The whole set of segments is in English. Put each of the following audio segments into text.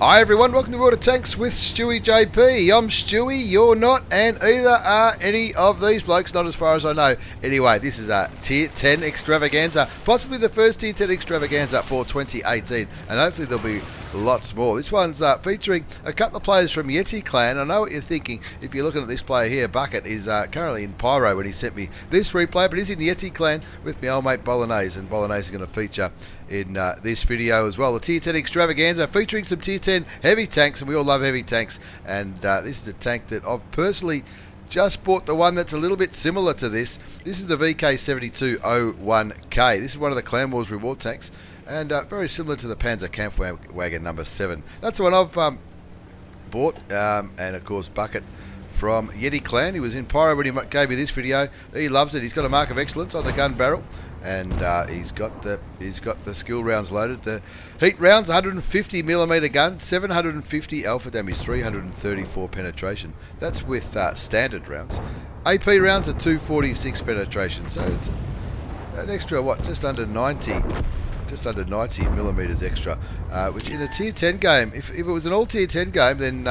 Hi everyone, welcome to World of Tanks with stewiejp. I'm Stewie, you're not, and either are any of these blokes, not as far as I know. Anyway, this is a Tier 10 Extravaganza, possibly the first Tier 10 Extravaganza for 2018, and hopefully there'll be lots more. This one's featuring a couple of players from Yeti Clan. I know what you're thinking if you're looking at this player here. Buck3t is currently in Pyro when he sent me this replay, but he's in Yeti Clan with my old mate Bolagnaise, and Bolagnaise is going to feature in this video as well. The Tier 10 Extravaganza featuring some Tier 10 heavy tanks, and we all love heavy tanks, and this is a tank that I've personally just bought, the one that's a little bit similar to this. This is the VK72.01K. This is one of the Clan Wars reward tanks, and very similar to the Panzer Kampfwagen number 7. That's the one I've bought, and of course Buck3t from Yeti Clan. He was in Pyro when he gave me this video. He loves it. He's got a mark of excellence on the gun barrel, and he's got the skill rounds loaded. The heat rounds, 150mm gun, 750 alpha damage, 334 penetration. That's with standard rounds. AP rounds are 246 penetration, so it's an extra just under 90mm extra, which in a Tier 10 game, if it was an all Tier 10 game, then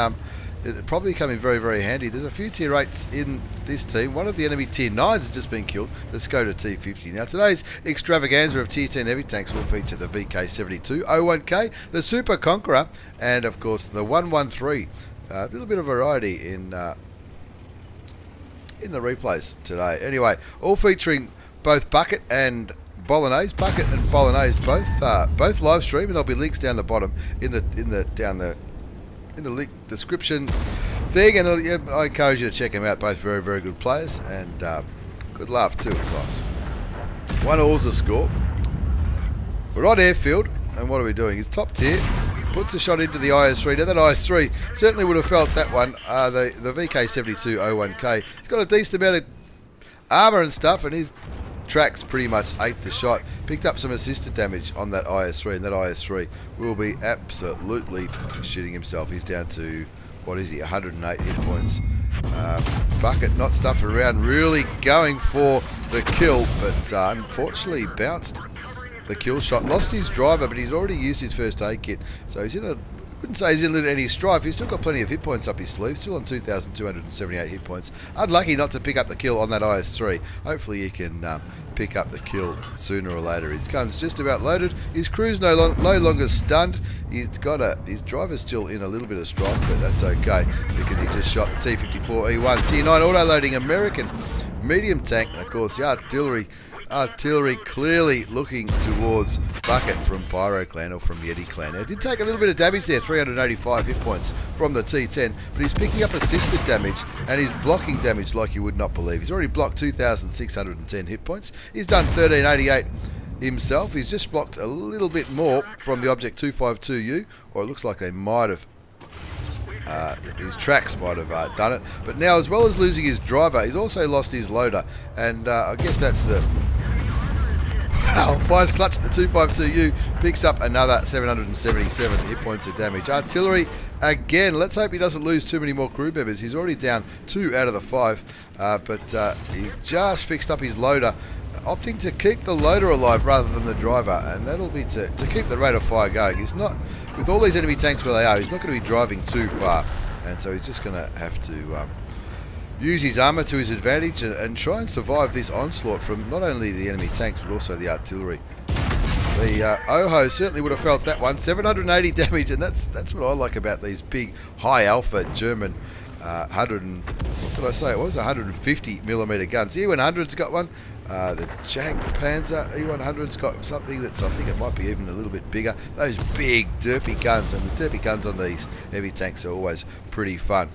it'd probably come in very, very handy. There's a few Tier 8s in this team. One of the enemy Tier 9s has just been killed. Let's go to T50. Now, today's extravaganza of Tier 10 heavy tanks will feature the VK72.01K, the Super Conqueror, and of course the 113. A little bit of variety in the replays today. Anyway, all featuring both Buck3t and Bolagnaise. Buck3t and Bolagnaise both live stream, and there'll be links down the bottom in the link description thing, and I encourage you to check them out. Both very, very good players, and good laugh too at times. 1-all's the score. We're on airfield, and what are we doing? He's top tier, puts a shot into the IS3. Now that IS3 certainly would have felt that one. The VK72.01K, he's got a decent amount of armour and stuff, and his tracks pretty much ate the shot. Picked up some assisted damage on that IS3, and that IS3 will be absolutely shitting himself. He's down to, what is he, 108 hit points. Buck3t not stuffing around, really going for the kill, but unfortunately bounced the kill shot. Lost his driver, but he's already used his first aid kit, so he's in a, wouldn't say he's in any strife. He's still got plenty of hit points up his sleeve, still on 2,278 hit points. Unlucky not to pick up the kill on that IS3. Hopefully he can pick up the kill sooner or later. His gun's just about loaded. His crew's no longer stunned. He's got his driver's still in a little bit of strife, but that's okay because he just shot the T-54E1 Tier 9 auto-loading American medium tank. And of course the artillery clearly looking towards Buck3t from Pyro Clan or from Yeti Clan. Now, it did take a little bit of damage there, 385 hit points from the T10, but he's picking up assisted damage, and he's blocking damage like you would not believe. He's already blocked 2,610 hit points. He's done 1,388 himself. He's just blocked a little bit more from the Object 252U, or it looks like they might have his tracks might have done it. But now, as well as losing his driver, he's also lost his loader, and I guess that's the... Wow, fires clutch at the 252U, picks up another 777 hit points of damage. Artillery again. Let's hope he doesn't lose too many more crew members. He's already down 2 out of the 5, but he's just fixed up his loader, opting to keep the loader alive rather than the driver, and that'll be to keep the rate of fire going. He's not, with all these enemy tanks where they are, he's not going to be driving too far, and so he's just going to have to use his armour to his advantage and try and survive this onslaught from not only the enemy tanks but also the artillery. The Oho certainly would have felt that one. 780 damage, and that's what I like about these big high alpha German what did I say? It was 150mm guns. The E100's got one. The Jank Panzer E100's got something that's, I think it might be even a little bit bigger. Those big derpy guns, and the derpy guns on these heavy tanks are always pretty fun.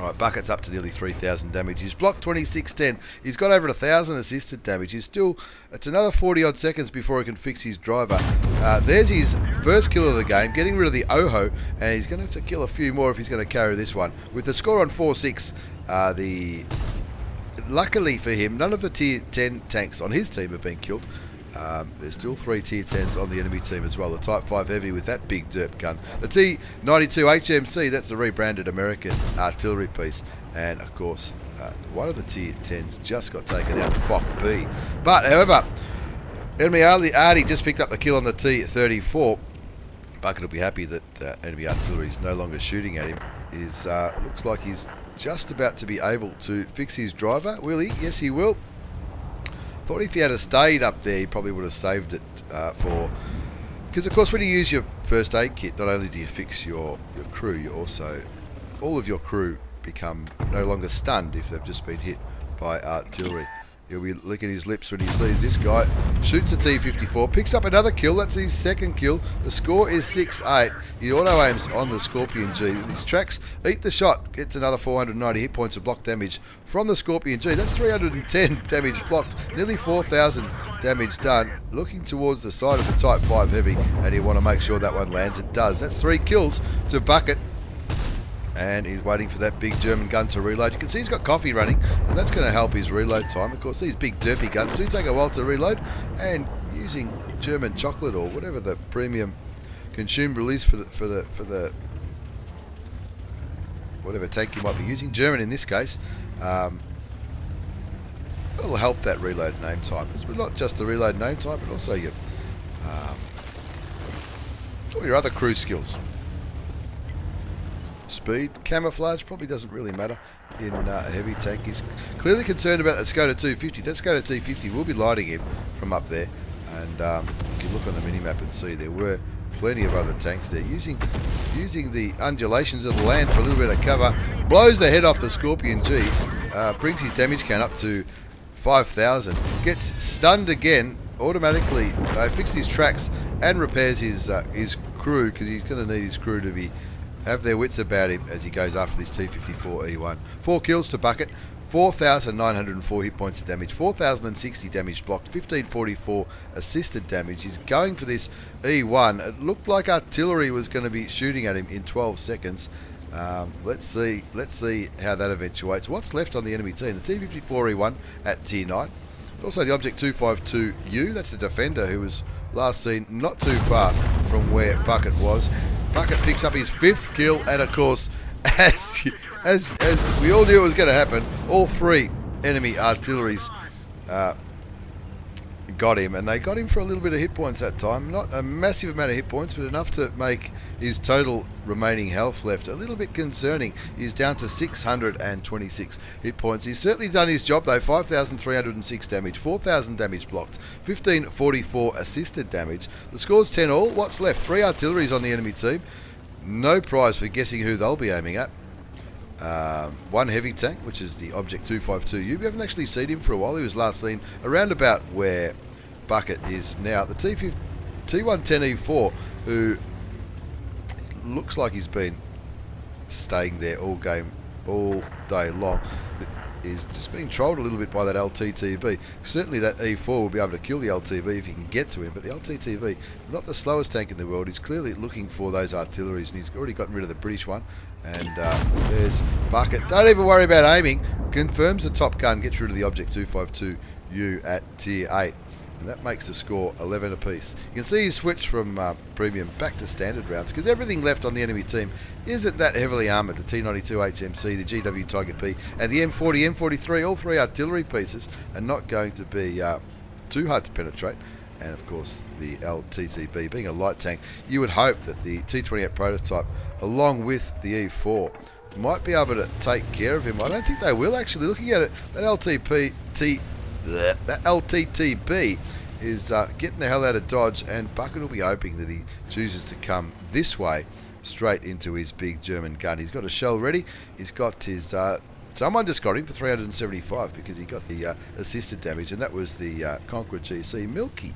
Alright, Buck3t's up to nearly 3,000 damage. He's blocked 2610. He's got over 1,000 assisted damage. He's still, it's another 40 odd seconds before he can fix his driver. There's his first kill of the game, getting rid of the Oho, and he's going to have to kill a few more if he's going to carry this one. With the score on 4-6, luckily for him, none of the Tier 10 tanks on his team have been killed. There's still 3 Tier 10s on the enemy team as well. The Type 5 Heavy with that big derp gun. The T92 HMC, that's the rebranded American artillery piece. And of course, one of the Tier 10s just got taken out, VK3t. But however, enemy Artie just picked up the kill on the T34. Buck3t will be happy that enemy artillery is no longer shooting at him. Looks like he's just about to be able to fix his driver. Will he? Yes, he will. Thought if he had stayed up there, he probably would have saved it because of course when you use your first aid kit, not only do you fix your crew, you also, all of your crew become no longer stunned if they've just been hit by artillery. He'll be licking his lips when he sees this guy. Shoots a T-54, picks up another kill. That's his second kill. The score is 6-8. He auto-aims on the Scorpion G. His tracks eat the shot. Gets another 490 hit points of block damage from the Scorpion G. That's 310 damage blocked. Nearly 4,000 damage done. Looking towards the side of the Type 5 Heavy, and you want to make sure that one lands. It does. That's 3 kills to Buck3t. And he's waiting for that big German gun to reload. You can see he's got coffee running, and that's going to help his reload time. Of course, these big derpy guns do take a while to reload, and using German chocolate or whatever the premium consumable is for the whatever tank you might be using, German in this case, it'll help that reload name time. It's not just the reload name time, but also your all your other crew skills. Speed, camouflage probably doesn't really matter in a heavy tank. He's clearly concerned about that Skoda 250. That Skoda 250 will be lighting him from up there, and you can look on the minimap and see there were plenty of other tanks there. Using the undulations of the land for a little bit of cover, blows the head off the Scorpion G, brings his damage count up to 5,000, gets stunned again, automatically fixes his tracks and repairs his crew, because he's going to need his crew to have their wits about him as he goes after this T-54 E1. 4 kills to Buck3t, 4,904 hit points of damage, 4,060 damage blocked, 1,544 assisted damage. He's going for this E1. It looked like artillery was going to be shooting at him in 12 seconds. Let's see how that eventuates. What's left on the enemy team? The T-54 E1 at tier 9. Also the Object 252U, that's the defender who was last seen not too far from where Buck3t was. Buck3t picks up his 5th kill, and of course, as we all knew it was going to happen, all 3 enemy artilleries got him, and they got him for a little bit of hit points that time. Not a massive amount of hit points, but enough to make his total remaining health left a little bit concerning. He's down to 626 hit points. He's certainly done his job though. 5,306 damage, 4,000 damage blocked, 1,544 assisted damage. The score's 10 all. What's left? 3 artilleries on the enemy team. No prize for guessing who they'll be aiming at. 1 heavy tank, which is the Object 252U. We haven't actually seen him for a while. He was last seen around about where Buck3t is now. The T110E4, who looks like he's been staying there all day long, is just being trolled a little bit by that LTTB. Certainly that E4 will be able to kill the LTB if he can get to him, but the LTTB, not the slowest tank in the world, he's clearly looking for those artilleries, and he's already gotten rid of the British one. And there's Buck3t. Don't even worry about aiming. Confirms the top gun, gets rid of the Object 252U at tier 8. And that makes the score 11 apiece. You can see he switched from premium back to standard rounds, because everything left on the enemy team isn't that heavily armoured. The T92 HMC, the GW Tiger P, and the M40, M43, all 3 artillery pieces are not going to be too hard to penetrate. And of course the LTTB being a light tank, you would hope that the T28 prototype, along with the E4, might be able to take care of him. I don't think they will actually. Looking at it, that LTTB is getting the hell out of Dodge, and Buck3t will be hoping that he chooses to come this way straight into his big German gun. He's got a shell ready. He's got his someone just got him for 375 because he got the assisted damage, and that was the Conqueror GC Milky.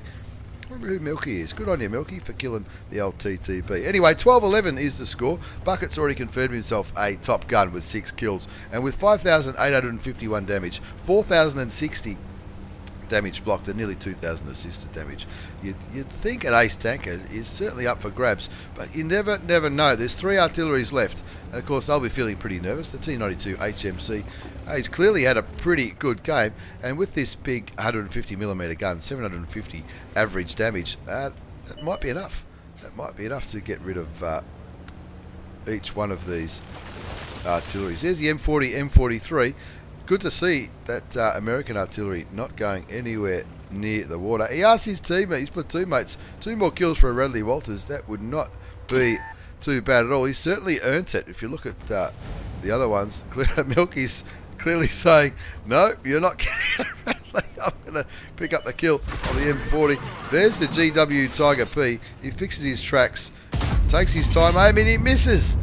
I remember who Milky is. Good on you, Milky, for killing the LTTB. Anyway, 12-11 is the score. Buck3t's already confirmed himself a top gun with 6 kills, and with 5,851 damage, 4,060 damage blocked, and nearly 2,000 assisted damage. You'd think an ace tanker is certainly up for grabs, but you never know. There's 3 artilleries left, and of course they'll be feeling pretty nervous. The T92 HMC, he's clearly had a pretty good game, and with this big 150mm gun, 750 average damage, that might be enough. That might be enough to get rid of each one of these artilleries. There's the M40, M43. Good to see that American artillery not going anywhere near the water. He asked his teammate, his platoon mates, 2 more kills for a Radley Walters. That would not be too bad at all. He certainly earned it. If you look at the other ones, Milky's clearly saying, no, you're not getting it. I'm going to pick up the kill on the M40. There's the GW Tiger P. He fixes his tracks, takes his time aiming, he misses.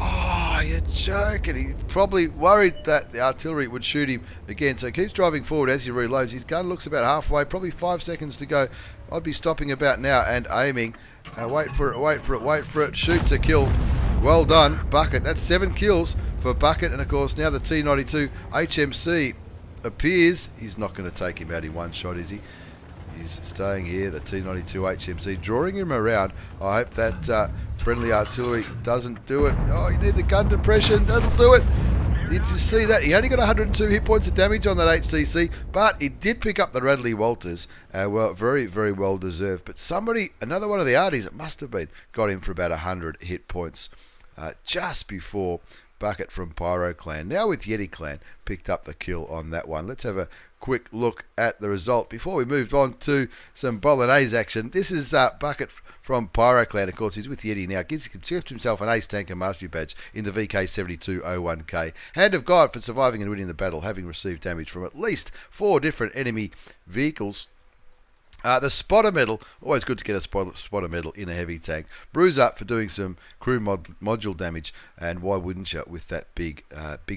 Oh, you're joking. He probably worried that the artillery would shoot him again, so he keeps driving forward as he reloads. His gun looks about halfway, probably 5 seconds to go. I'd be stopping about now and aiming. Wait for it, wait for it, wait for it. Shoots a kill. Well done, Buck3t. That's 7 kills for Buck3t, and of course now the T92 HMC appears. He's not going to take him out in one shot, is he? He's staying here, the T92 HMC, drawing him around. I hope that friendly artillery doesn't do it. Oh, you need the gun depression. That'll do it. Did you see that? He only got 102 hit points of damage on that HTC, but he did pick up the Radley Walters. Well, very, very well deserved. But somebody, another one of the arties, it must have been, got him for about 100 hit points just before Buck3t from Pyro Clan. Now with Yeti Clan, picked up the kill on that one. Let's have a quick look at the result before we move on to some Bolagnaise action. This is Buck3t from Pyro Clan. Of course, he's with Yeti now. Gives himself an Ace Tanker Mastery Badge in the VK72.01K. Hand of God for surviving and winning the battle, having received damage from at least 4 different enemy vehicles. The spotter medal, always good to get a spotter medal in a heavy tank. Bruise up for doing some crew module damage, and why wouldn't you with that big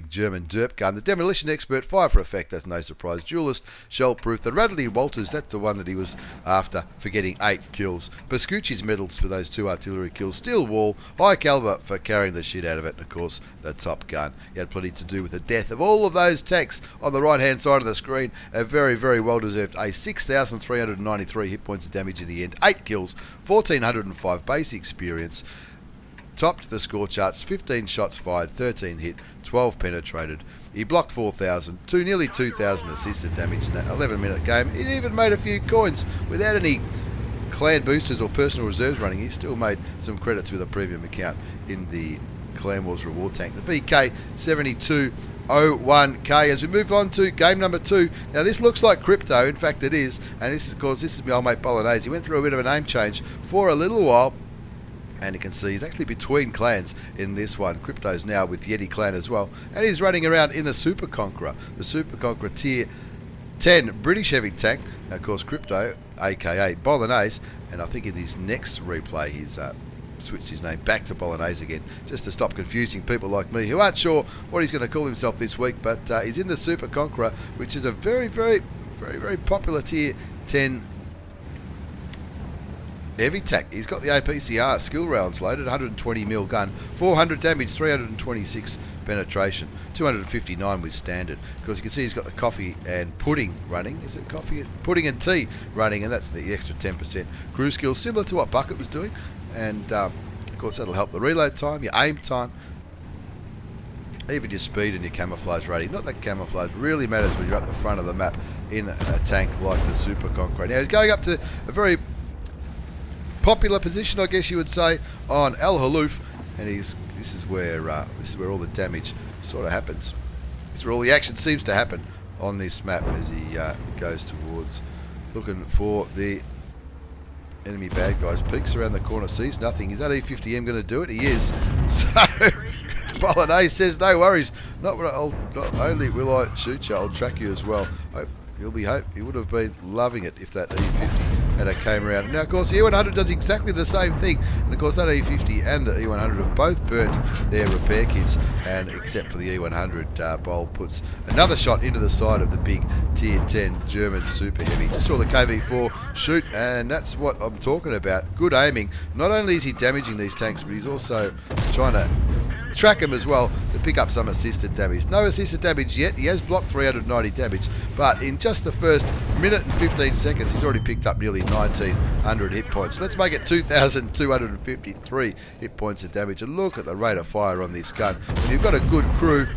German derp gun. The demolition expert, fire for effect, that's no surprise. Duelist, shell proof. The Radley Walters, that's the one that he was after for getting 8 kills. Pascucci's medals for those 2 artillery kills. Steel wall, high caliber for carrying the shit out of it, and of course the top gun. He had plenty to do with the death of all of those tanks on the right hand side of the screen. A very, very well deserved a 6,393 hit points of damage in the end, 8 kills, 1,405 base experience, topped the score charts, 15 shots fired, 13 hit, 12 penetrated. He blocked 4,000, nearly 2,000 assisted damage in that 11-minute game. He even made a few coins without any clan boosters or personal reserves running. He still made some credits with a premium account in the Clan Wars reward tank. The VK72.01K. As we move on to game number 2. Now this looks like crypto, in fact it is, and this is because this is my old mate Bolagnaise. He went through a bit of a name change for a little while, and you can see he's actually between clans in this one. Crypto's now with Yeti Clan as well, and he's running around in the Super Conqueror, the Super Conqueror tier 10 British heavy tank. Now, of course, Crypto, aka Bolagnaise, and I think in his next replay he's switched his name back to Bolagnaise again, just to stop confusing people like me who aren't sure what he's going to call himself this week. But he's in the Super Conqueror, which is a very, very, very, very popular tier 10 heavy tank. He's got the APCR skill rounds loaded, 120mm gun, 400 damage, 326 penetration, 259 with standard. Because you can see he's got the coffee and pudding running. Is it coffee, pudding and tea running, and that's the extra 10% crew skill, similar to what Buck3t was doing. And of course that'll help the reload time, your aim time, even your speed and your camouflage rating. Not that camouflage really matters when you're at the front of the map in a tank like the Super Conqueror. Now he's going up to a very popular position, I guess you would say, on El Haloof, and this is where all the damage sort of happens. This is where all the action seems to happen on this map as he goes towards looking for the enemy bad guys. Peeks around the corner, sees nothing. Is that E50M going to do it? He is. So Bolagnaise says, no worries. Not only will I shoot you, I'll track you as well. He would have been loving it if that E50 had came around. Now, of course, the E100 does exactly the same thing. And, of course, that E50 and the E100 have both burnt their repair kits. And except for the E100, Bol puts another shot into the side of the big Tier 10 German Super Heavy. Just saw the KV4 shoot, and that's what I'm talking about. Good aiming. Not only is he damaging these tanks, but he's also trying to track him as well to pick up some assisted damage. No assisted damage yet. He has blocked 390 damage, but in just the first minute and 15 seconds, he's already picked up nearly 1,900 hit points. Let's make it 2,253 hit points of damage. And look at the rate of fire on this gun. When you've got a good crew,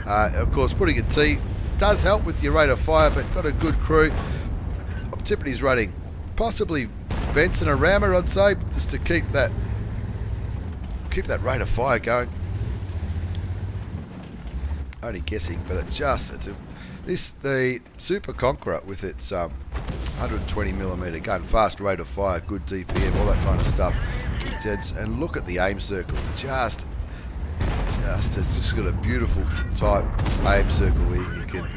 of course, putting a T does help with your rate of fire, but got a good crew. I'm tipping he's running possibly vents and a rammer, I'd say, just to keep that rate of fire going. Only guessing, but the Super Conqueror with its 120mm gun, fast rate of fire, good DPM, all that kind of stuff. gents, and look at the aim circle. It's just got a beautiful type aim circle where you can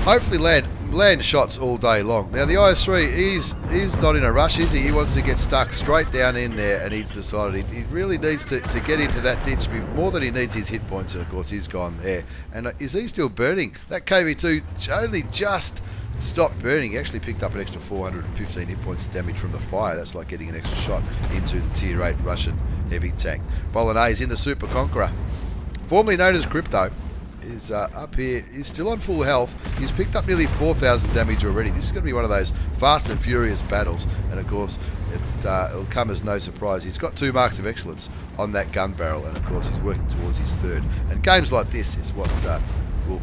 hopefully land shots all day long. Now the IS3, he's not in a rush, is he? He wants to get stuck straight down in there, and he's decided he really needs to get into that ditch more than he needs his hit points, and of course he's gone there. And is he still burning? That KV2 only just stopped burning. He actually picked up an extra 415 hit points of damage from the fire. That's like getting an extra shot into the tier 8 Russian heavy tank. Bolagnaise in the Super Conqueror, formerly known as Crypto, is up here. He's still on full health. He's picked up nearly 4,000 damage already. This is going to be one of those fast and furious battles, and of course it'll come as no surprise. He's got 2 marks of excellence on that gun barrel, and of course he's working towards his 3rd. And games like this is what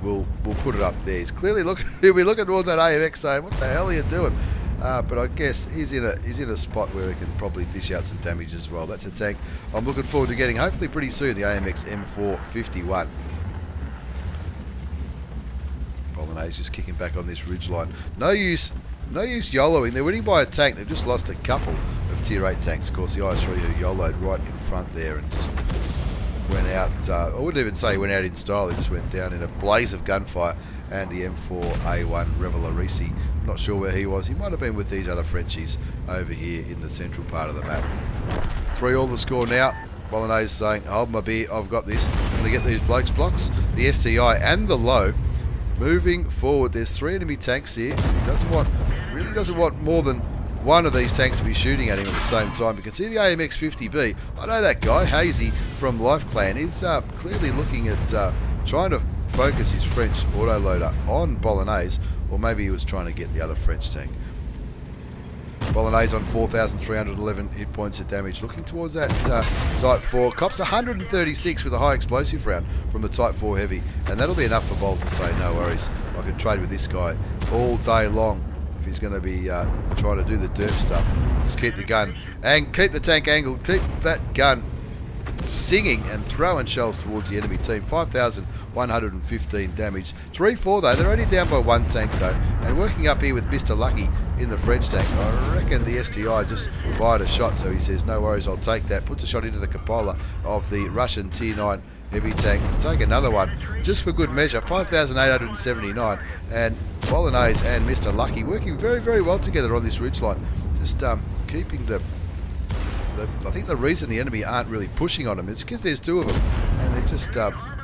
we'll put it up there. He's clearly he'll be looking towards that AMX saying, "What the hell are you doing?" But I guess he's in a spot where he can probably dish out some damage as well. That's a tank I'm looking forward to getting hopefully pretty soon. The AMX M451. Bolagnaise just kicking back on this ridgeline. No use YOLOing. They're winning by a tank. They've just lost a couple of tier 8 tanks. Of course, the IS3 who YOLO'd right in front there and just went out. I wouldn't even say he went out in style. He just went down in a blaze of gunfire. And the M4A1 Revelarisi, not sure where he was. He might have been with these other Frenchies over here in the central part of the map. 3-all the score now. Bolagnaise saying, "Hold my beer, I've got this. I'm going to get these blokes blocks." The STI and the low moving forward. There's 3 enemy tanks here. He really doesn't want more than one of these tanks to be shooting at him at the same time. You can see the AMX 50B. I know that guy, Hazy from Life Clan, is clearly looking at trying to focus his French autoloader on Bolagnaise, or maybe he was trying to get the other French tank. Bolagnaise on 4,311 hit points of damage, looking towards that Type 4. Cops 136 with a high explosive round from the Type 4 Heavy, and that'll be enough for Bolt to say, no worries, I can trade with this guy all day long. If he's going to be trying to do the derp stuff, just keep the gun and keep the tank angled, keep that gun singing and throwing shells towards the enemy team. 5,115 damage. 3-4 though. They're only down by 1 tank though. And working up here with Mr. Lucky in the French tank. I reckon the STI just fired a shot, so he says, no worries, I'll take that. Puts a shot into the cupola of the Russian tier 9 heavy tank. Take another one just for good measure. 5,879. And Bolagnaise and Mr. Lucky working very, very well together on this ridgeline. Just keeping I think the reason the enemy aren't really pushing on them is because there's 2 of them, and they're just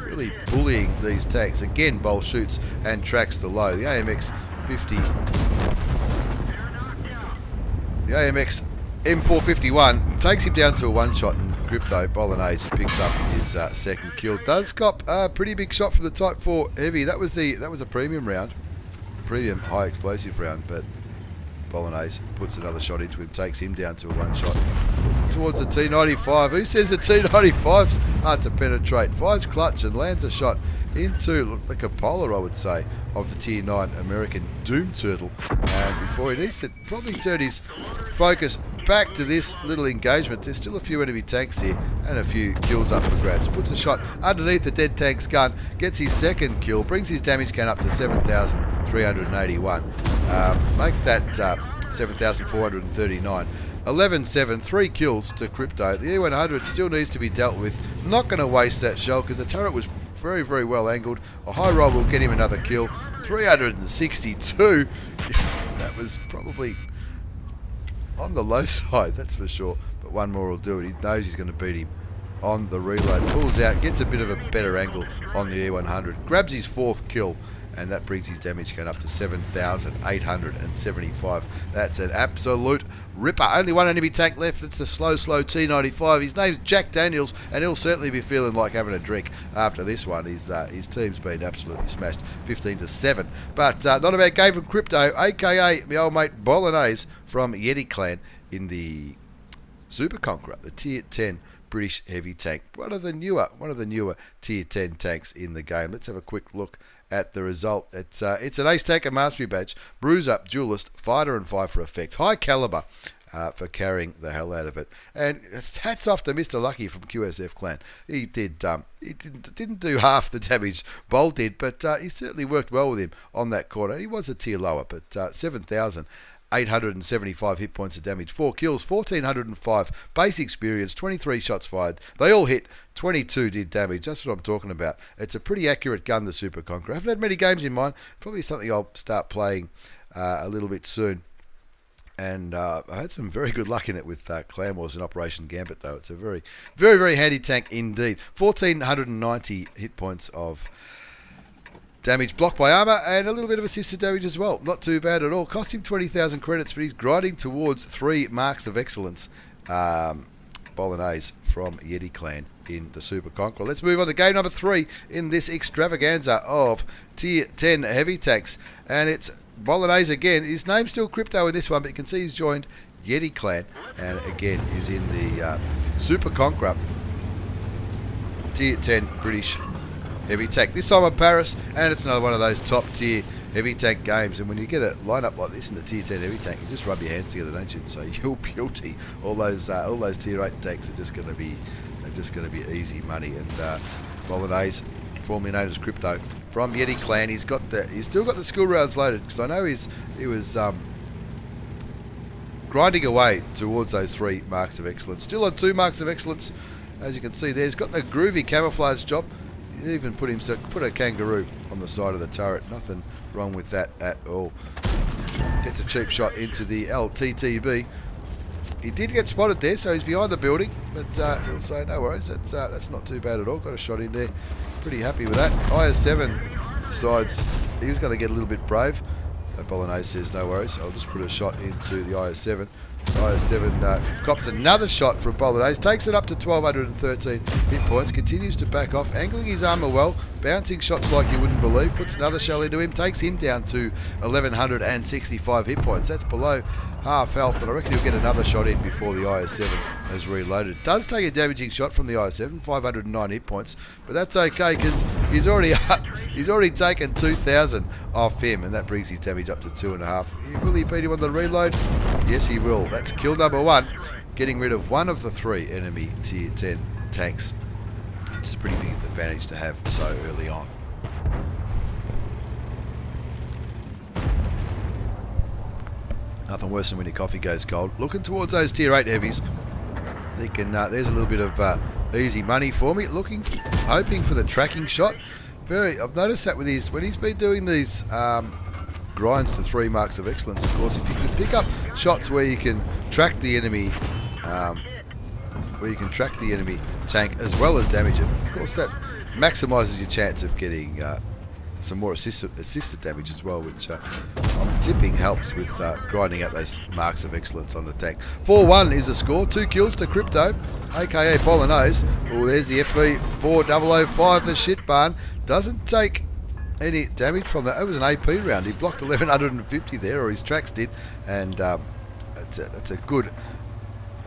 really bullying these tanks. Again, Bol shoots and tracks the low. The AMX 50, the AMX M451 takes him down to a 1-shot, and Crypto Bolagnaise picks up his 2nd kill. Does cop a pretty big shot from the Type 4 Heavy. That was a premium round, premium high explosive round, but Bolagnaise puts another shot into him, takes him down to a 1-shot. Looking towards the T95. Who says the T95's hard to penetrate? Fires clutch and lands a shot into the cupola, I would say, of the tier 9 American Doom Turtle. And before he needs to probably turn his focus back to this little engagement, there's still a few enemy tanks here and a few kills up for grabs. Puts a shot underneath the dead tank's gun, gets his 2nd kill, brings his damage count up to 7,381. Make that 7,439. 11-7, 3 kills to Crypto. The E100 still needs to be dealt with. Not going to waste that shell because the turret was very, very well angled. A high roll will get him another kill. 362. That was probably on the low side, that's for sure. But one more will do it. He knows he's going to beat him on the reload. Pulls out, gets a bit of a better angle on the E100. Grabs his 4th kill, and that brings his damage count up to 7,875. That's an absolute ripper. Only 1 enemy tank left. It's the slow T95. His name's Jack Daniels, and he'll certainly be feeling like having a drink after this one. His team's been absolutely smashed, 15-7. But not a bad game from Crypto, aka my old mate Bolagnaise from Yeti Clan in the Super Conqueror, the tier 10 British heavy tank. One of the newer tier 10 tanks in the game. Let's have a quick look at the result. It's an Ace Tanker Mastery Badge, Bruiser, Duelist, Fighter and 5 for effect. High caliber for carrying the hell out of it. And it's hats off to Mr. Lucky from QSF Clan. He didn't do half the damage Bolt did, but he certainly worked well with him on that corner. He was a tier lower, but 7,000. 875 hit points of damage, 4 kills, 1405 base experience, 23 shots fired. They all hit, 22 did damage. That's what I'm talking about. It's a pretty accurate gun, the Super Conqueror. I haven't had many games in mind. Probably something I'll start playing a little bit soon. And I had some very good luck in it with Clan Wars and Operation Gambit, though. It's a very, very, very handy tank indeed. 1,490 hit points of damage blocked by armour and a little bit of assisted damage as well. Not too bad at all. Cost him 20,000 credits, but he's grinding towards 3 marks of excellence. Bolagnaise from Yeti Clan in the Super Conqueror. Let's move on to game number 3 in this extravaganza of Tier 10 heavy tanks. And it's Bolagnaise again. His name's still Crypto in this one, but you can see he's joined Yeti Clan. And again, is in the Super Conqueror Tier 10 British heavy tank. This time on Paris, and it's another one of those top tier heavy tank games. And when you get a lineup like this in the Tier 10 heavy tank, you just rub your hands together, don't you? So you're guilty. All those Tier 8 tanks are just going to be easy money. And Bolagnaise, formerly known as Crypto, from Yeti Clan, he's still got the skill rounds loaded, because I know he was grinding away towards those 3 marks of excellence. Still on 2 marks of excellence, as you can see there. He's got the groovy camouflage job. He even put a kangaroo on the side of the turret. Nothing wrong with that at all. Gets a cheap shot into the LTTB. He did get spotted there, so he's behind the building, but he'll say no worries. That's not too bad at all. Got a shot in there. Pretty happy with that. IS7 decides he was going to get a little bit brave. Bolagnaise says no worries. I'll just put a shot into the IS7. IS7 cops another shot from Bolagnaise, takes it up to 1,213 hit points, continues to back off, angling his armour well, bouncing shots like you wouldn't believe, puts another shell into him, takes him down to 1,165 hit points. That's below half health, and I reckon he'll get another shot in before the IS7 has reloaded. Does take a damaging shot from the IS7, 509 hit points, but that's okay because he's already taken 2,000 off him, and that brings his damage up to 2.5. Will he beat him on the reload? Yes, he will. That's kill number 1, getting rid of one of the 3 enemy Tier 10 tanks, which is a pretty big advantage to have so early on. Nothing worse than when your coffee goes cold. Looking towards those Tier 8 heavies, thinking there's a little bit of easy money for me. Hoping for the tracking shot. I've noticed that with when he's been doing these grinds to 3 marks of excellence. Of course, if you can pick up shots where you can track the enemy, tank as well as damage it, of course that maximises your chance of getting some more assisted damage as well, which I'm tipping helps with grinding out those marks of excellence on the tank. 4-1 is the score. 2 kills to Crypto, aka Bolagnaise. Oh, there's the FB4005, the shit barn. Doesn't take any damage from that. It was an AP round. He blocked 1,150 there, or his tracks did, and it's a good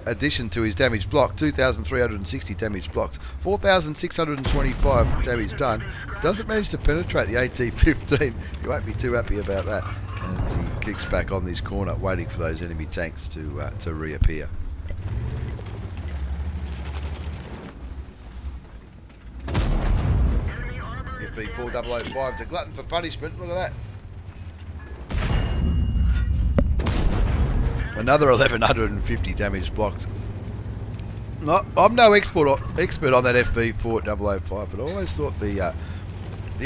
addition to his damage block. 2,360 damage blocked, 4,625 damage done. Doesn't manage to penetrate the AT-15. You won't be too happy about that. And he kicks back on this corner, waiting for those enemy tanks to reappear. FB4005 is a glutton for punishment. Look at that. Another 1,150 damage blocked. No, I'm no expert on that FB4005, but I always thought the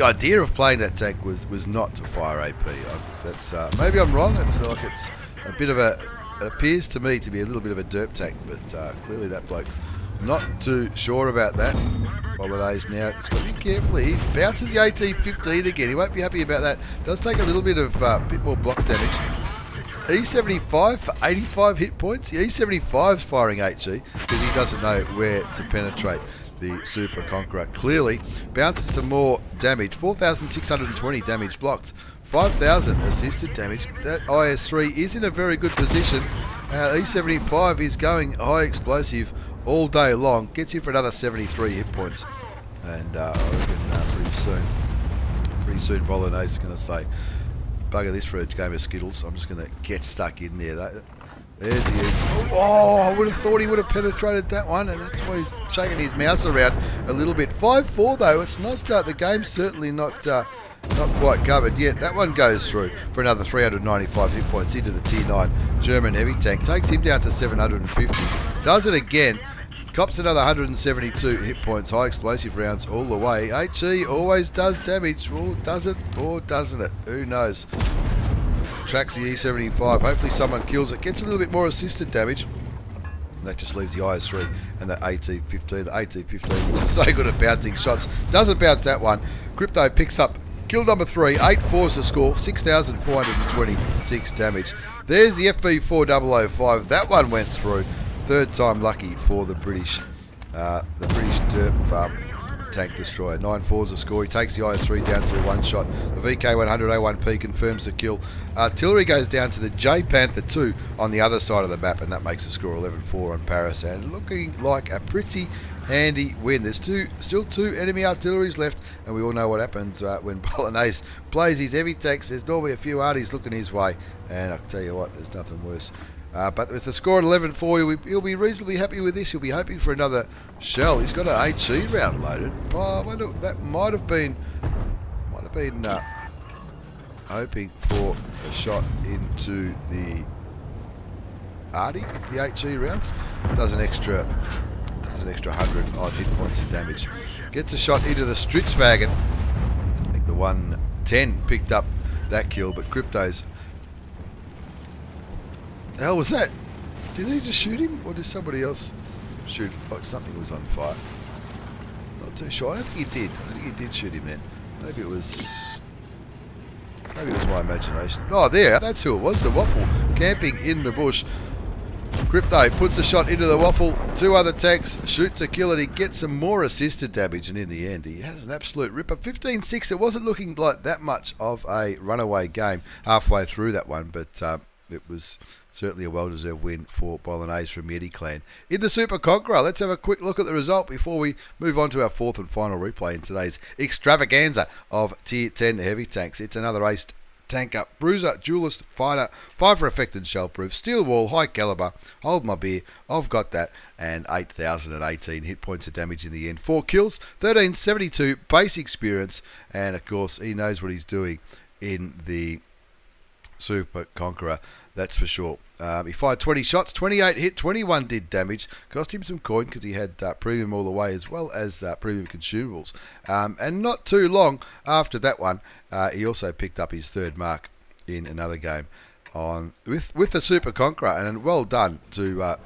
idea of playing that tank was not to fire AP. That's maybe I'm wrong. It's a bit of it appears to me to be a little bit of a derp tank, but clearly that bloke's not too sure about that. Bolagnaise now, he's got to be careful. He bounces the AT-15 again. He won't be happy about that. Does take a little bit of bit more block damage. E75 for 85 hit points. The E75's firing HE because he doesn't know where to penetrate the Super Conqueror. Clearly bounces some more damage. 4,620 damage blocked. 5,000 assisted damage. That IS3 is in a very good position. E75 is going high explosive all day long. Gets him for another 73 hit points. And I reckon pretty soon Bolagnaise is going to say, bugger this for a game of Skittles. I'm just going to get stuck in there. There's he is. Oh, I would have thought he would have penetrated that one, and that's why he's shaking his mouse around a little bit. 5-4 though. It's not the game's certainly not not quite covered yet. That one goes through for another 395 hit points into the Tier 9 German heavy tank. Takes him down to 750. Does it again. Cops another 172 hit points. High explosive rounds all the way. HE always does damage. Or does it or doesn't it? Who knows? Tracks the E75. Hopefully someone kills it. Gets a little bit more assisted damage. That just leaves the IS3 and the AT-15. The AT-15, which is so good at bouncing shots, doesn't bounce that one. Crypto picks up kill number 3. 8-4 is the score. 6,426 damage. There's the FV4005. That one went through. Third time lucky for the British derp tank destroyer. 9-4 is the score. He takes the IS-3 down to one shot. The VK72.01K confirms the kill. Artillery goes down to the J Panther 2 on the other side of the map, and that makes the score 11-4 on Paris. And looking like a pretty handy win. There's still two enemy artilleries left, and we all know what happens when Bolagnaise plays his heavy tanks. There's normally a few arties looking his way, and I'll tell you what, there's nothing worse. But with the score at 11-4, he'll be reasonably happy with this. He'll be hoping for another shell. He's got an HE round loaded. I wonder, that might have been hoping for a shot into the arty with the HE rounds. Does an extra 100 odd hit points of damage. Gets a shot into the Stritzwagen. I think the 110 picked up that kill, but Crypto's. The hell was that? Did he just shoot him, or did somebody else shoot? Like something was on fire. Not too sure. I don't think he did. I don't think he did shoot him then. Maybe it was my imagination. Oh, there. That's who it was. The Waffle camping in the bush. Crypto puts a shot into the Waffle. Two other tanks shoot to kill it. He gets some more assisted damage, and in the end, he has an absolute ripper. 15-6. It wasn't looking like that much of a runaway game halfway through that one, but it was certainly a well-deserved win for Bolagnaise from Yeti Clan. In the Super Conqueror, let's have a quick look at the result before we move on to our fourth and final replay in today's extravaganza of Tier 10 heavy tanks. It's another aced tanker, bruiser, duelist, fighter, 5 for effect and shell-proof, steel wall, high caliber, hold my beer, I've got that, and 8,018 hit points of damage in the end. 4 kills, 1372 base experience, and of course he knows what he's doing in the Super Conqueror, that's for sure. He fired 20 shots, 28 hit, 21 did damage. Cost him some coin because he had premium all the way as well as premium consumables. And not too long after that one, he also picked up his third mark in another game on with the Super Conqueror. And well done to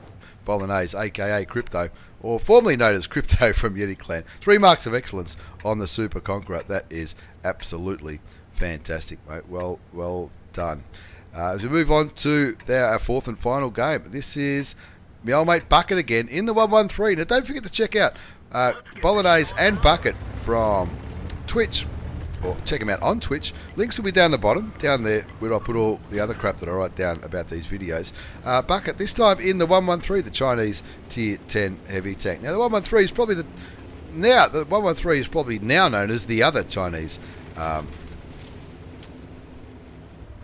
Bolagnaise, aka Crypto, or formerly known as Crypto from Yeti Clan. 3 marks of excellence on the Super Conqueror. That is absolutely fantastic, mate. Well done. As we move on to our fourth and final game, this is my old mate Buck3t again in the 113. Now don't forget to check out Bolagnaise and Buck3t from Twitch, or check them out on Twitch. Links will be down the bottom, down there where I put all the other crap that I write down about these videos. Buck3t this time in the 113, the Chinese Tier 10 heavy tank. Now the 113 is probably now known as the other Chinese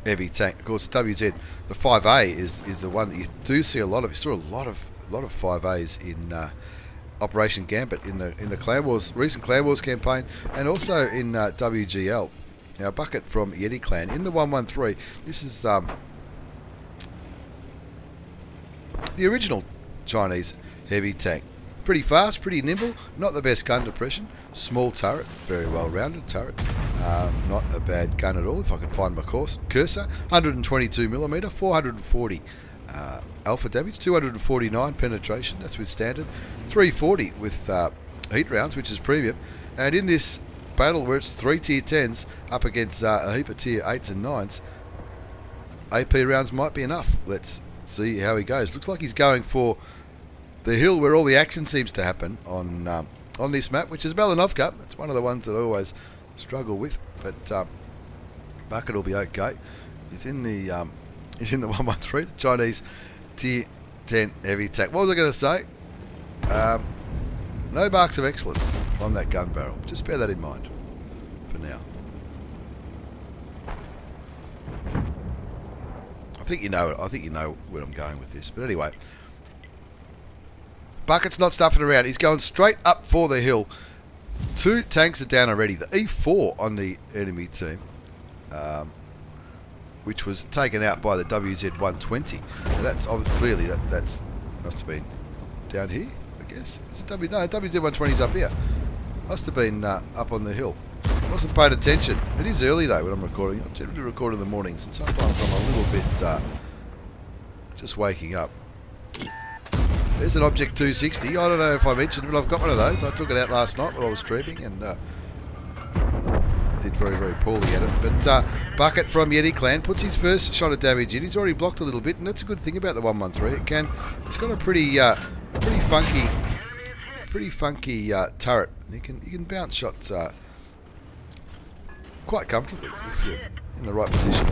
heavy tank. Of course, WZ, the 5A is the one that you do see a lot of. You saw a lot of 5As in Operation Gambit in the Clan Wars, recent Clan Wars campaign, and also in WGL. Now, Buck3t from Yeti Clan in the 113. This is the original Chinese heavy tank. Pretty fast, pretty nimble, not the best gun depression. Small turret, very well rounded turret. Not a bad gun at all if I can find my cursor. 122mm, 440 alpha damage, 249 penetration, that's with standard. 340 with heat rounds, which is premium. And in this battle where it's 3 tier 10s up against a heap of tier 8s and 9s, AP rounds might be enough. Let's see how he goes. Looks like he's going for the hill where all the action seems to happen on this map, which is Balanovka. It's one of the ones that I always struggle with, but Buck3t will be okay. He's in the 113, the Chinese Tier 10 heavy tank. What was I going to say? No marks of excellence on that gun barrel. Just bear that in mind for now. I think you know where I'm going with this, but anyway. Buck3t's not stuffing around. He's going straight up for the hill 2 tanks are down already. The E4 on the enemy team, which was taken out by the WZ120. And that's clearly that's must have been down here, I guess. Is it no, WZ120's up here. Must have been up on the hill. Wasn't paying attention. It is early though when I'm recording. I generally record in the mornings, and sometimes I'm a little bit just waking up. There's an Object 260. I don't know if I mentioned it, but I've got one of those. I took it out last night while I was streaming and did very, very poorly at it. But Buck3t from Yeti Clan puts his first shot of damage in. He's already blocked a little bit, and that's a good thing about the 113. It's got a pretty funky turret. And you can bounce shots quite comfortably if you're in the right position.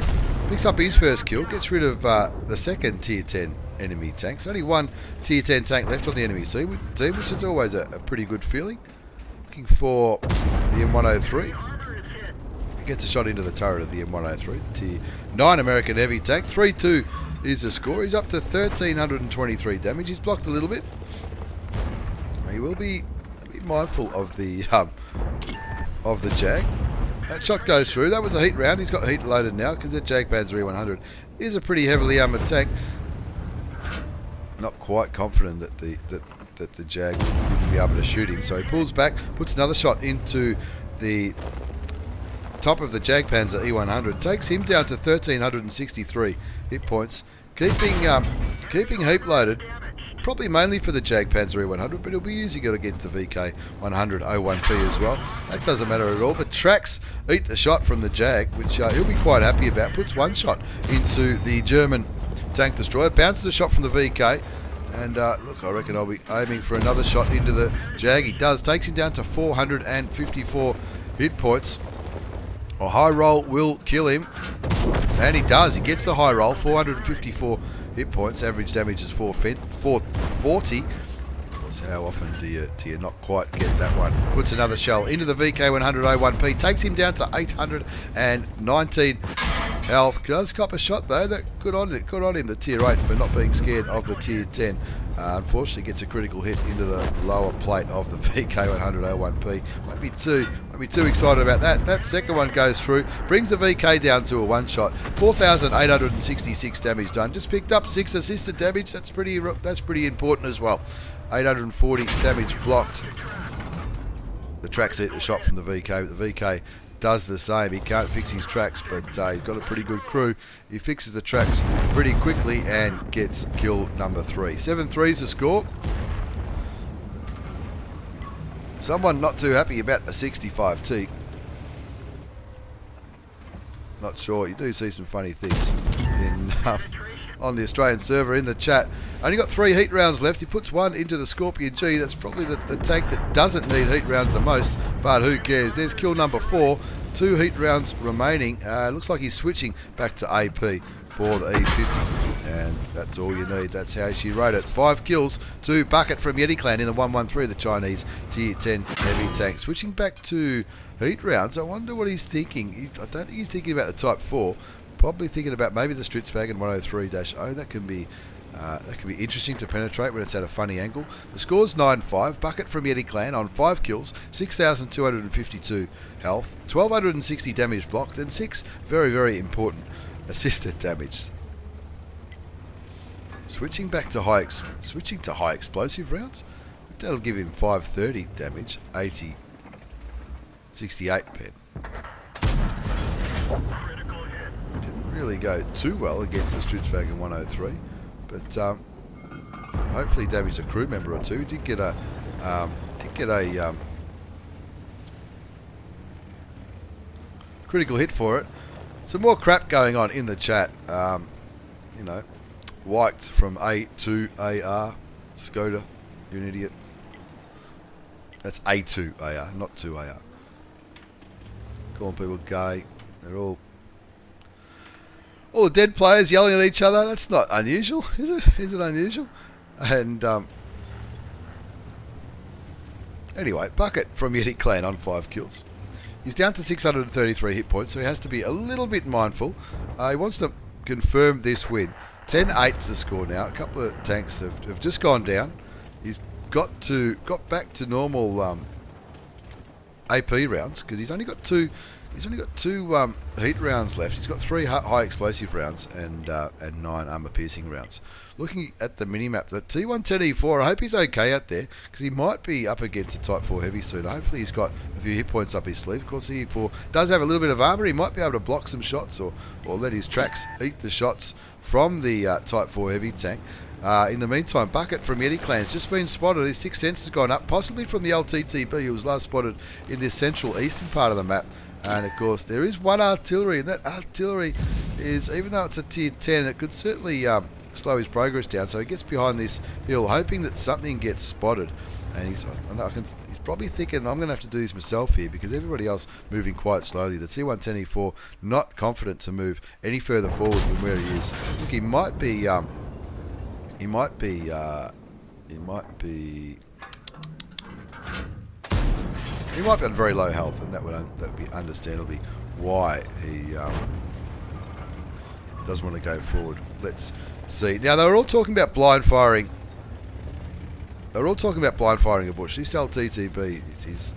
Picks up his first kill, gets rid of the second tier 10 enemy tank. So only one tier 10 tank left on the enemy team, which is always a pretty good feeling. Looking for the M103. Gets a shot into the turret of the M103, the tier 9 American heavy tank. 3-2 is the score. He's up to 1,323 damage. He's blocked a little bit. He will be mindful of the Jag. That shot goes through. That was a heat round. He's got heat loaded now because the Jagdpanzer E100 is a pretty heavily armoured tank. Not quite confident that the Jag wouldn't be able to shoot him, so he pulls back, puts another shot into the top of the Jagdpanzer E100, takes him down to 1,363 hit points, keeping heap loaded. Probably mainly for the Jagdpanzer E100, but he'll be using it against the VK72.01K as well. That doesn't matter at all. The tracks eat the shot from the Jag, which he'll be quite happy about. Puts one shot into the German tank destroyer, bounces a shot from the VK, and look, I reckon I'll be aiming for another shot into the Jag. He does, takes him down to 454 hit points. A high roll will kill him, and he does. He gets the high roll, 454 hit points. Average damage is 440. Of course, how often do you not quite get that one? Puts another shell into the VK100A1P, takes him down to 819 health. Does cop a shot though. That good on him, the tier 8, for not being scared of the tier 10. Unfortunately, gets a critical hit into the lower plate of the VK100A1P. Might be too excited about that. That second one goes through, brings the VK down to a one shot. 4,866 damage done. Just picked up 6 assisted damage. That's pretty important as well. 840 damage blocked. The tracks eat the shot from the VK, but the VK does the same. He can't fix his tracks, but he's got a pretty good crew. He fixes the tracks pretty quickly and gets kill number 3. 7-3 is the score. Someone not too happy about the 65T. Not sure. You do see some funny things in on the Australian server in the chat. Only got 3 heat rounds left. He puts one into the Scorpion G. That's probably the tank that doesn't need heat rounds the most, but who cares? There's kill number 4. 2 heat rounds remaining. Looks like he's switching back to AP for the E50, and that's all you need. That's how she wrote it. 5 kills to Buck3t from Yeti Clan in the 113, the Chinese tier 10 heavy tank. Switching back to heat rounds. I wonder what he's thinking. I don't think he's thinking about the Type 4. Probably thinking about maybe the Stewiejp 103-0. That can be interesting to penetrate when it's at a funny angle. The score's 9-5. Buck3t from Yeti Clan on 5 kills, 6,252 health, 1,260 damage blocked, and 6 very, very important assisted damage. Switching to high explosive rounds. That'll give him 530 damage, 80, 68 pen. Didn't really go too well against the Stewiejp 103, but hopefully damaged a crew member or two. Did get a critical hit for it. Some more crap going on in the chat. You know, Wiked from A2AR, Skoda, you're an idiot. That's A2AR, not 2AR. Calling people gay. They're all the dead players yelling at each other. That's not unusual, is it? Is it unusual? And anyway, Buck3t from Yeti Clan on 5 kills. He's down to 633 hit points, so he has to be a little bit mindful. He wants to confirm this win. 10-8 is the score now. A couple of tanks have just gone down. He's got back to normal AP rounds, because he's only got two. He's only got two heat rounds left. He's got 3 high explosive rounds and 9 armor piercing rounds. Looking at the minimap, the T110E4, I hope he's okay out there, because he might be up against a Type 4 heavy soon. Hopefully he's got a few hit points up his sleeve. Of course, the E4 does have a little bit of armor. He might be able to block some shots or let his tracks eat the shots from the Type 4 heavy tank. In the meantime, Buck3t from Yeti Clan's just been spotted. His 6th sense has gone up, possibly from the LTTB. He was last spotted in this central eastern part of the map. And of course, there is one artillery, and that artillery is, even though it's a tier 10, it could certainly slow his progress down. So he gets behind this hill, hoping that something gets spotted. And he's probably thinking, I'm going to have to do this myself here, because everybody else moving quite slowly. The T110E4 not confident to move any further forward than where he is. Look, he might be on very low health, and that would be understandably why he doesn't want to go forward. Let's see. Now, they were all talking about blind firing. They were all talking about blind firing a bush. This LTTB is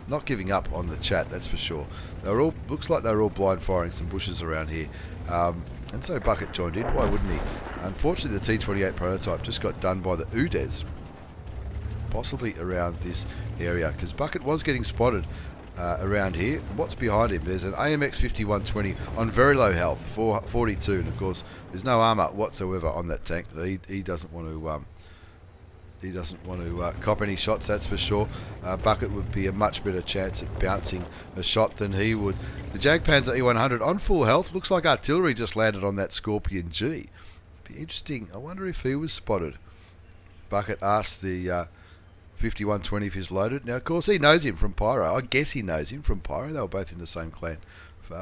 not giving up on the chat, that's for sure. Looks like they were all blind firing some bushes around here. And so Buck3t joined in. Why wouldn't he? Unfortunately, the T28 prototype just got done by the UDES, possibly around this area, because Buck3t was getting spotted around here. What's behind him? There's an AMX 5120 on very low health, 42, and of course there's no armor whatsoever on that tank. He doesn't want to. He doesn't want to cop any shots, that's for sure. Buck3t would be a much better chance at bouncing a shot than he would. The Jagdpanzer E100 on full health. Looks like artillery just landed on that Scorpion G. Be interesting. I wonder if he was spotted. Buck3t asked the 5120 if he's loaded. Now, of course, he knows him from Pyro. I guess he knows him from Pyro. They were both in the same clan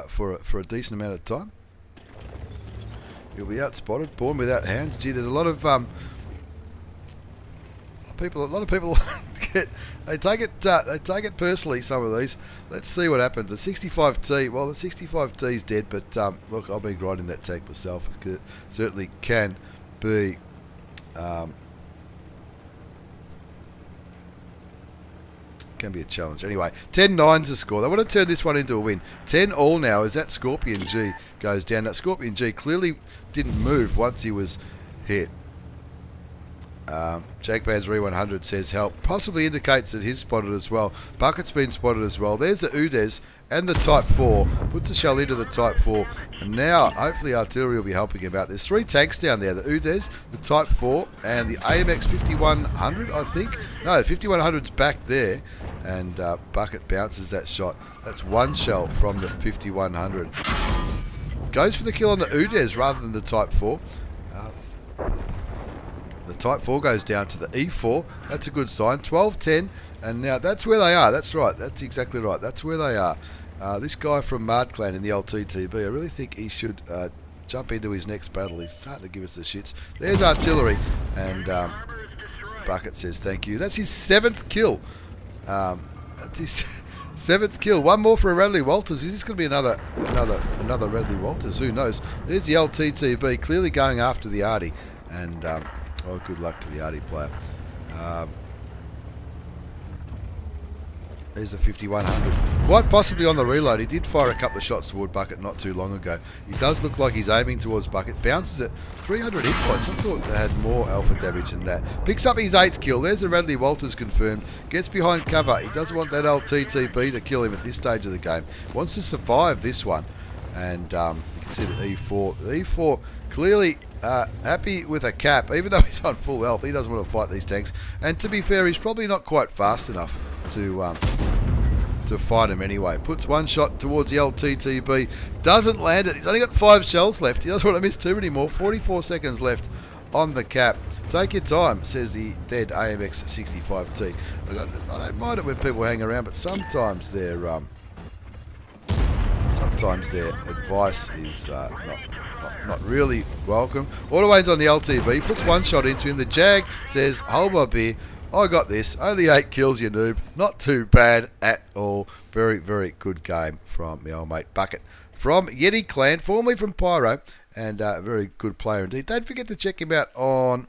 for a decent amount of time. He'll be outspotted. Born without hands. Gee, there's a lot of people they take it personally, some of these. Let's see what happens. The 65T, well, the 65T is dead, but look, I've been riding that tank myself. It certainly can be a challenge. Anyway, 10-9's the score. They want to turn this one into a win. 10-all now as that Scorpion G goes down. That Scorpion G clearly didn't move once he was hit. Jagdpanzer E100 says help. Possibly indicates that he's spotted as well. Buck3t's been spotted as well. There's the UDES and the Type 4. Puts a shell into the Type 4. And now, hopefully, artillery will be helping him out. There's 3 tanks down there. The UDES, the Type 4, and the AMX 5100, I think. No, 5100's back there. And Buck3t bounces that shot. That's 1 shell from the 5100. Goes for the kill on the UDES rather than the Type 4. The Type 4 goes down to the E4. That's a good sign. 12-10. And now that's where they are. That's right. That's exactly right. That's where they are. This guy from Mard Clan in the LTTB, I really think he should jump into his next battle. He's starting to give us the shits. There's artillery. And Buck3t says thank you. That's his 7th kill. That's his 7th kill. One more for a Radley Walters. Is this going to be another Radley Walters? Who knows? There's the LTTB clearly going after the Artie. And well, good luck to the Artie player. There's the 5100. Quite possibly on the reload. He did fire a couple of shots toward Buck3t not too long ago. He does look like he's aiming towards Buck3t. Bounces at 300 hit points. I thought they had more alpha damage than that. Picks up his 8th kill. There's the Radley Walters confirmed. Gets behind cover. He doesn't want that LTTB to kill him at this stage of the game. Wants to survive this one. And you can see the E4. The E4 clearly happy with a cap. Even though he's on full health, he doesn't want to fight these tanks. And to be fair, he's probably not quite fast enough to fight him anyway. Puts 1 shot towards the LTTB. Doesn't land it. He's only got 5 shells left. He doesn't want to miss too many more. 44 seconds left on the cap. Take your time, says the dead AMX 65T. I don't mind it when people hang around, but sometimes their advice is not really welcome. Autowane's on the LTB. Puts 1 shot into him. The Jag says, hold my beer. I got this. Only 8 kills, you noob. Not too bad at all. Very, very good game from my old mate Buck3t. From Yeti Clan, formerly from Pyro, and a very good player indeed. Don't forget to check him out on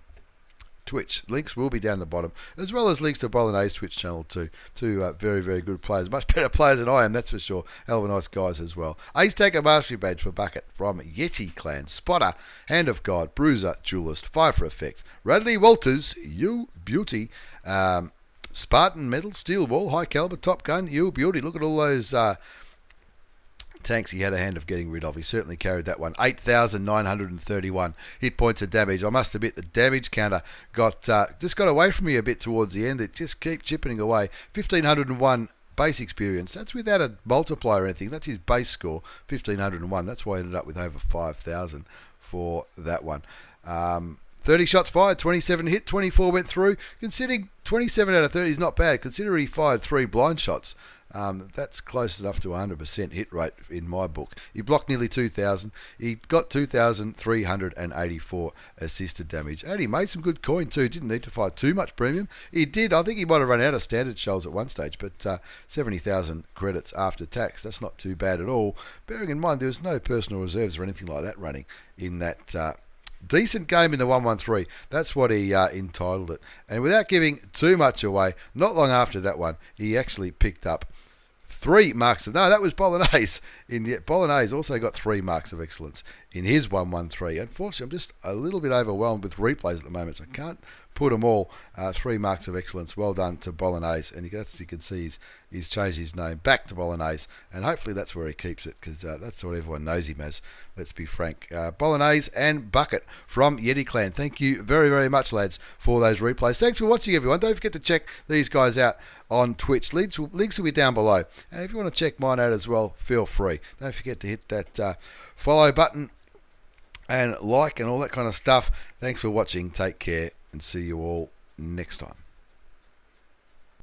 Twitch. Links will be down the bottom, as well as links to Bolagnaise Twitch channel too. Two very, very good players. Much better players than I am, that's for sure. Hell of a nice guys as well. Ace Tank Mastery Badge for Buck3t from Yeti Clan. Spotter, Hand of God, Bruiser, Duelist, Fire for Effects. Radley Walters, You Beauty, Spartan Metal, Steel Wall, High Caliber, Top Gun, You Beauty. Look at all those tanks he had a hand of getting rid of. He certainly carried that one. 8,931 hit points of damage. I must admit the damage counter just got away from me a bit towards the end. It just kept chipping away. 1,501 base experience. That's without a multiplier or anything. That's his base score, 1,501. That's why I ended up with over 5,000 for that one. 30 shots fired, 27 hit, 24 went through. Considering 27 out of 30 is not bad, considering he fired 3 blind shots. That's close enough to 100% hit rate in my book. He blocked nearly 2,000. He got 2,384 assisted damage. And he made some good coin too. Didn't need to fire too much premium. He did. I think he might have run out of standard shells at one stage, but 70,000 credits after tax. That's not too bad at all. Bearing in mind there was no personal reserves or anything like that running in that decent game in the 113. That's what he entitled it. And without giving too much away, not long after that one, he actually picked up 3 marks of... No, that was Bolagnaise. Bolagnaise also got 3 marks of excellence in his 113. Unfortunately, I'm just a little bit overwhelmed with replays at the moment, so I can't put them all. 3 marks of excellence. Well done to Bolagnaise. And as you can see, he's changed his name back to Bolagnaise. And hopefully that's where he keeps it, because that's what everyone knows him as. Let's be frank. Bolagnaise and Buck3t from Yeti Clan. Thank you very, very much, lads, for those replays. Thanks for watching, everyone. Don't forget to check these guys out on Twitch. Links will be down below. And if you want to check mine out as well, feel free. Don't forget to hit that follow button and like and all that kind of stuff. Thanks for watching. Take care and see you all next time.